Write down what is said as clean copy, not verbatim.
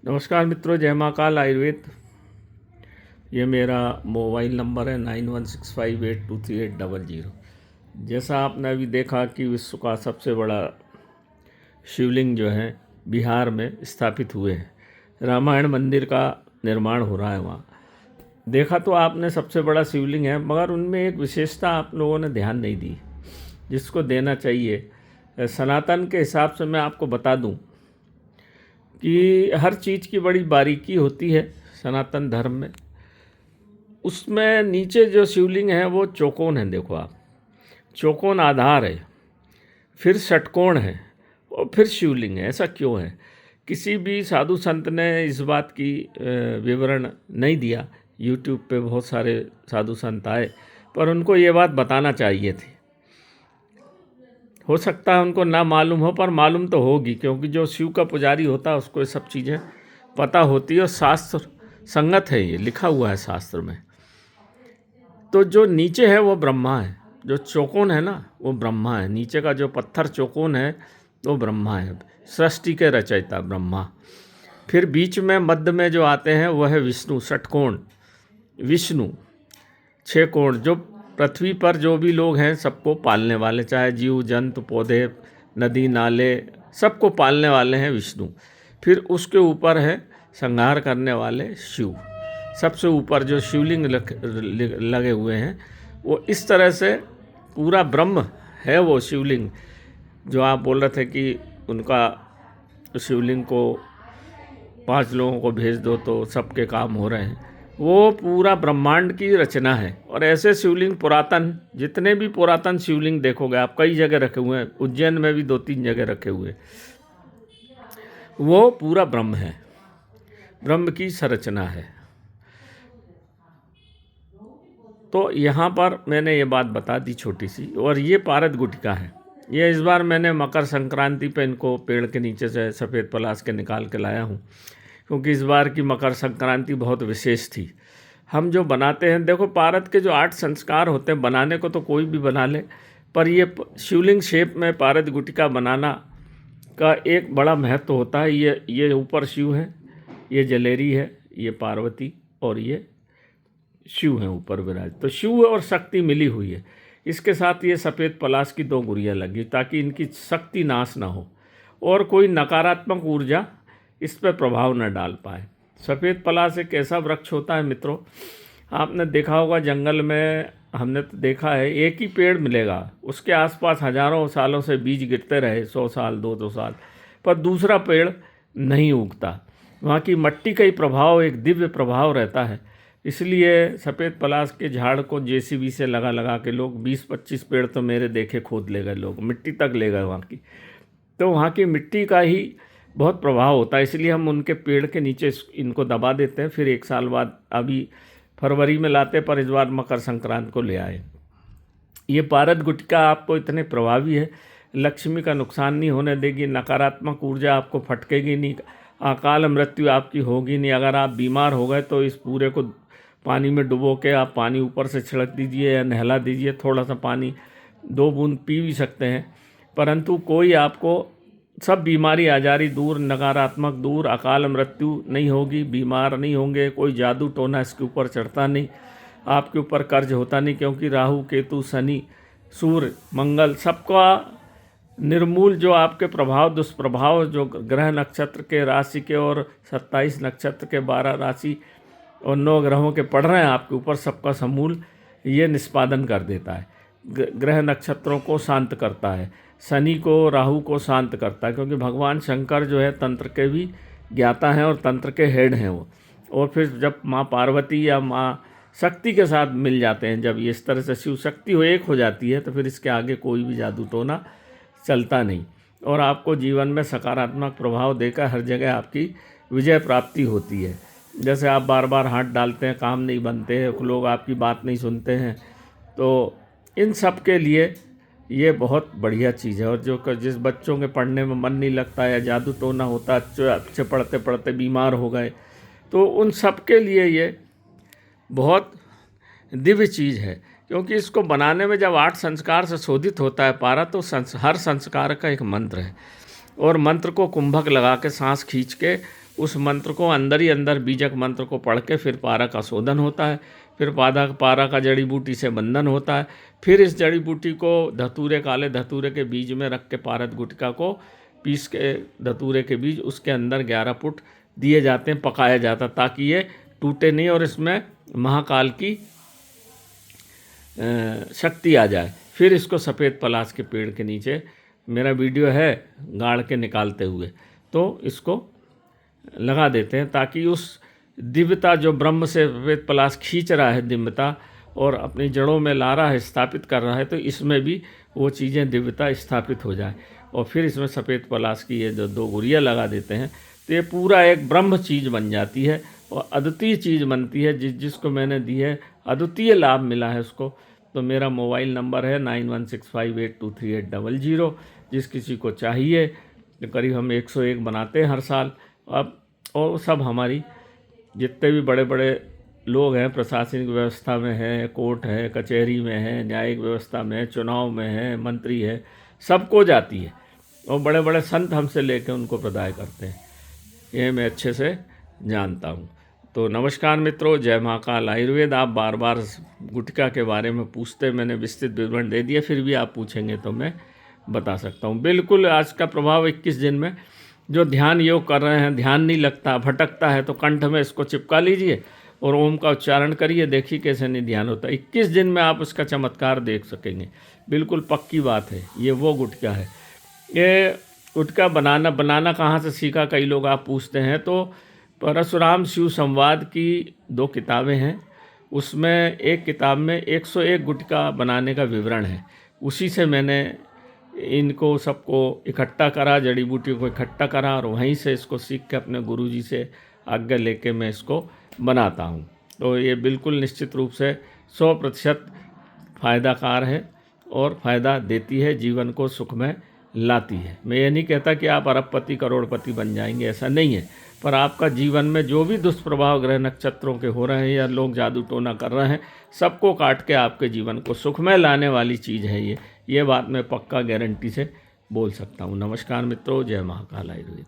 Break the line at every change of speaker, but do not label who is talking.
नमस्कार मित्रों, जय महाकाल आयुर्वेद। ये मेरा मोबाइल नंबर है 9165823800। जैसा आपने अभी देखा कि विश्व का सबसे बड़ा शिवलिंग जो है बिहार में स्थापित हुए हैं। रामायण मंदिर का निर्माण हो रहा है वहाँ। देखा तो आपने सबसे बड़ा शिवलिंग है, मगर उनमें एक विशेषता आप लोगों ने ध्यान नहीं दी जिसको देना चाहिए। सनातन के हिसाब से मैं आपको बता दूं कि हर चीज़ की बड़ी बारीकी होती है सनातन धर्म में। उसमें नीचे जो शिवलिंग है वो चौकोन है। देखो आप, चौकोन आधार है, फिर षटकोण है और फिर शिवलिंग है। ऐसा क्यों है? किसी भी साधु संत ने इस बात की विवरण नहीं दिया। यूट्यूब पे बहुत सारे साधु संत आए, पर उनको ये बात बताना चाहिए थी। हो सकता है उनको ना मालूम हो, पर मालूम तो होगी, क्योंकि जो शिव का पुजारी होता है उसको ये सब चीज़ें पता होती है और शास्त्र संगत है, ये लिखा हुआ है शास्त्र में। तो जो नीचे है वो ब्रह्मा है, जो चौकोन है ना वो ब्रह्मा है। नीचे का जो पत्थर चौकोन है वो ब्रह्मा है, सृष्टि के रचयिता ब्रह्मा। फिर बीच में मध्य में जो आते हैं वह है विष्णु, षटकोण विष्णु। छः कोण, जो पृथ्वी पर जो भी लोग हैं सबको पालने वाले, चाहे जीव जंतु पौधे नदी नाले सबको पालने वाले हैं विष्णु। फिर उसके ऊपर है संहार करने वाले शिव। सबसे ऊपर जो शिवलिंग लगे हुए हैं वो इस तरह से पूरा ब्रह्म है वो शिवलिंग। जो आप बोल रहे थे कि उनका शिवलिंग को 5 लोगों को भेज दो तो सबके काम हो रहे हैं, वो पूरा ब्रह्मांड की रचना है। और ऐसे शिवलिंग पुरातन, जितने भी पुरातन शिवलिंग देखोगे आप, कई जगह रखे हुए हैं, उज्जैन में भी 2-3 जगह रखे हुए, वो पूरा ब्रह्म है, ब्रह्म की संरचना है। तो यहाँ पर मैंने ये बात बता दी छोटी सी। और ये पारद गुटिका है। ये इस बार मैंने मकर संक्रांति पे इनको पेड़ के नीचे से सफ़ेद पलाश के निकाल के लाया हूँ, क्योंकि इस बार की मकर संक्रांति बहुत विशेष थी। हम जो बनाते हैं, देखो पारद के जो 8 संस्कार होते हैं, बनाने को तो कोई भी बना ले, पर ये शिवलिंग शेप में पारद गुटिका बनाना का एक बड़ा महत्व होता है। ये ऊपर शिव है, ये जलेरी है, ये पार्वती और ये शिव हैं ऊपर विराज। तो शिव और शक्ति मिली हुई है। इसके साथ ये सफ़ेद पलाश की 2 गुड़ियाँ लगी ताकि इनकी शक्ति नाश ना हो और कोई नकारात्मक ऊर्जा इस पर प्रभाव न डाल पाए। सफ़ेद पलाश एक ऐसा वृक्ष होता है मित्रों, आपने देखा होगा जंगल में, हमने तो देखा है, एक ही पेड़ मिलेगा, उसके आसपास हजारों सालों से बीज गिरते रहे, 100 साल 200 साल, पर दूसरा पेड़ नहीं उगता। वहाँ की मिट्टी का ही प्रभाव, एक दिव्य प्रभाव रहता है। इसलिए सफ़ेद पलाश के झाड़ को जेसीबी से लगा लगा के लोग 20-25 पेड़ तो मेरे देखे खोद ले गए लोग, मिट्टी तक ले गए वहाँ की। तो वहाँ की मिट्टी का ही बहुत प्रभाव होता है, इसलिए हम उनके पेड़ के नीचे इनको दबा देते हैं। फिर 1 साल बाद, अभी फरवरी में लाते, पर इस बार मकर संक्रांति को ले आए। ये पारद गुटिका आपको इतने प्रभावी है, लक्ष्मी का नुकसान नहीं होने देगी, नकारात्मक ऊर्जा आपको फटकेगी नहीं, अकाल मृत्यु आपकी होगी नहीं। अगर आप बीमार हो गए तो इस पूरे को पानी में डुबो के आप पानी ऊपर से छिड़क दीजिए या नहला दीजिए, थोड़ा सा पानी 2 बूंद पी भी सकते हैं, परंतु कोई आपको सब बीमारी आजारी दूर, नकारात्मक दूर, अकाल मृत्यु नहीं होगी, बीमार नहीं होंगे, कोई जादू टोना इसके ऊपर चढ़ता नहीं, आपके ऊपर कर्ज होता नहीं, क्योंकि राहु केतु शनि सूर्य मंगल सबका निर्मूल जो आपके प्रभाव दुष्प्रभाव जो ग्रह नक्षत्र के राशि के और 27 नक्षत्र के 12 राशि और 9 ग्रहों के पड़ रहे हैं आपके ऊपर, सबका समूल ये निष्पादन कर देता है। ग्रह नक्षत्रों को शांत करता है, शनि को राहु को शांत करता है, क्योंकि भगवान शंकर जो है तंत्र के भी ज्ञाता हैं और तंत्र के हेड हैं वो। और फिर जब माँ पार्वती या माँ शक्ति के साथ मिल जाते हैं, जब ये इस तरह से शिव शक्ति हो एक हो जाती है, तो फिर इसके आगे कोई भी जादू टोना चलता नहीं और आपको जीवन में सकारात्मक प्रभाव देकर हर जगह आपकी विजय प्राप्ति होती है। जैसे आप बार बार हाथ डालते हैं, काम नहीं बनते हैं, लोग आपकी बात नहीं सुनते हैं, तो इन सब के लिए ये बहुत बढ़िया चीज़ है। और जो जिस बच्चों के पढ़ने में मन नहीं लगता या जादू टोना होता, अच्छे पढ़ते पढ़ते बीमार हो गए, तो उन सब के लिए ये बहुत दिव्य चीज़ है। क्योंकि इसको बनाने में जब 8 संस्कार से शोधित होता है पारा, तो हर संस्कार का एक मंत्र है और मंत्र को कुंभक लगा के सांस खींच के उस मंत्र को अंदर ही अंदर बीजक मंत्र को पढ़ के फिर पारा का शोधन होता है, फिर पारा का जड़ी बूटी से बंधन होता है, फिर इस जड़ी बूटी को धतूरे, काले धतूरे के बीज में रख के पारद गुटका को पीस के, धतूरे के बीज उसके अंदर 11 फुट दिए जाते हैं, पकाया जाता ताकि ये टूटे नहीं और इसमें महाकाल की शक्ति आ जाए। फिर इसको सफ़ेद पलाश के पेड़ के नीचे, मेरा वीडियो है गाड़ के निकालते हुए, तो इसको लगा देते हैं ताकि उस दिव्यता जो ब्रह्म से सफ़ेद पलाश खींच रहा है, दिव्यता और अपनी जड़ों में ला रहा है, स्थापित कर रहा है, तो इसमें भी वो चीज़ें दिव्यता स्थापित हो जाए। और फिर इसमें सफ़ेद पलाश की ये जो 2 गुरिया लगा देते हैं तो ये पूरा एक ब्रह्म चीज़ बन जाती है और अद्वितीय चीज़ बनती है। जिसको मैंने दी है अद्वितीय लाभ मिला है उसको। तो मेरा मोबाइल नंबर है 9165823800। जिस किसी को चाहिए, तो करीब हम 101 बनाते हैं हर साल अब। और सब हमारी जितने भी बड़े बड़े लोग हैं, प्रशासनिक व्यवस्था में हैं, कोर्ट है, कचहरी में है, न्यायिक व्यवस्था में है, चुनाव में है, मंत्री है, सबको जाती है। और बड़े बड़े संत हमसे लेकर उनको प्रदाय करते हैं, ये मैं अच्छे से जानता हूँ। तो नमस्कार मित्रों, जय महाकाल आयुर्वेद। आप बार बार गुटखा के बारे में पूछते, मैंने विस्तृत विवरण दे दिया, फिर भी आप पूछेंगे तो मैं बता सकता हूँ। बिल्कुल आज का प्रभाव 21 दिन में। जो ध्यान योग कर रहे हैं, ध्यान नहीं लगता, भटकता है, तो कंठ में इसको चिपका लीजिए और ओम का उच्चारण करिए, देखिए कैसे नहीं ध्यान होता। 21 दिन में आप उसका चमत्कार देख सकेंगे, बिल्कुल पक्की बात है। ये वो गुटखा है। ये गुटखा बनाना कहाँ से सीखा, कई लोग आप पूछते हैं। तो परशुराम शिव संवाद की 2 किताबें हैं, उसमें एक किताब में 101 गुटखा बनाने का विवरण है। उसी से मैंने इनको सबको इकट्ठा करा, जड़ी बूटियों को इकट्ठा करा और वहीं से इसको सीख के अपने गुरुजी से आज्ञा लेके मैं इसको बनाता हूँ। तो ये बिल्कुल निश्चित रूप से 100% फ़ायदाकार है और फ़ायदा देती है, जीवन को सुखमय लाती है। मैं ये नहीं कहता कि आप अरबपति करोड़पति बन जाएंगे, ऐसा नहीं है। पर आपका जीवन में जो भी दुष्प्रभाव ग्रह नक्षत्रों के हो रहे हैं या लोग जादू टोना कर रहे हैं, सबको काट के आपके जीवन को सुखमय लाने वाली चीज़ है ये बात मैं पक्का गारंटी से बोल सकता हूँ। नमस्कार मित्रों, जय महाकाल आयुर्वेद।